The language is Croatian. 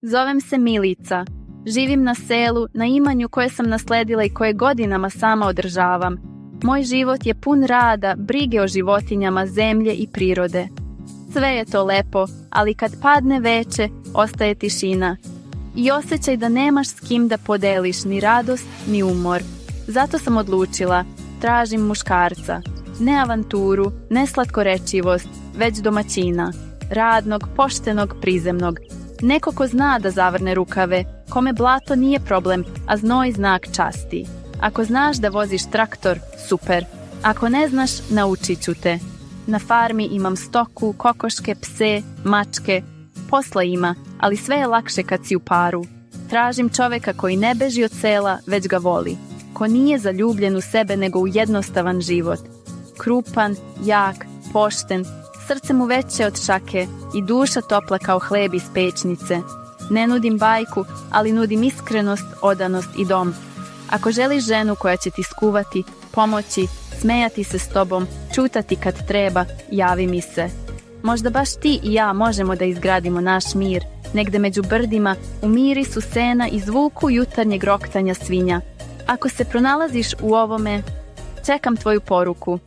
Zovem se Milica. Živim na selu, na imanju koje sam nasledila i koje godinama sama održavam. Moj život je pun rada, brige o životinjama, zemlje i prirode. Sve je to lepo, ali kad padne veče, ostaje tišina. I osjećaj da nemaš s kim da podeliš ni radost, ni umor. Zato sam odlučila, tražim muškarca. Ne avanturu, ne slatkorečivost, već domaćina. Radnog, poštenog, prizemnog. Neko ko zna da zavrne rukave, kome blato nije problem, a znoj znak časti. Ako znaš da voziš traktor, super. Ako ne znaš, naučit ću te. Na farmi imam stoku, kokoške, pse, mačke. Posla ima, ali sve je lakše kad si u paru. Tražim čoveka koji ne beži od sela, već ga voli. Ko nije zaljubljen u sebe nego u jednostavan život. Krupan, jak, pošten, srce mu veće od šake i duša topla kao hleb iz pečnice. Ne nudim bajku, ali nudim iskrenost, odanost i dom. Ako želiš ženu koja će ti skuvati, pomoći, smejati se s tobom, čutati kad treba, javi mi se. Možda baš ti i ja možemo da izgradimo naš mir, negde među brdima, u mirisu sena i zvuku jutarnjeg roktanja svinja. Ako se pronalaziš u ovome, čekam tvoju poruku.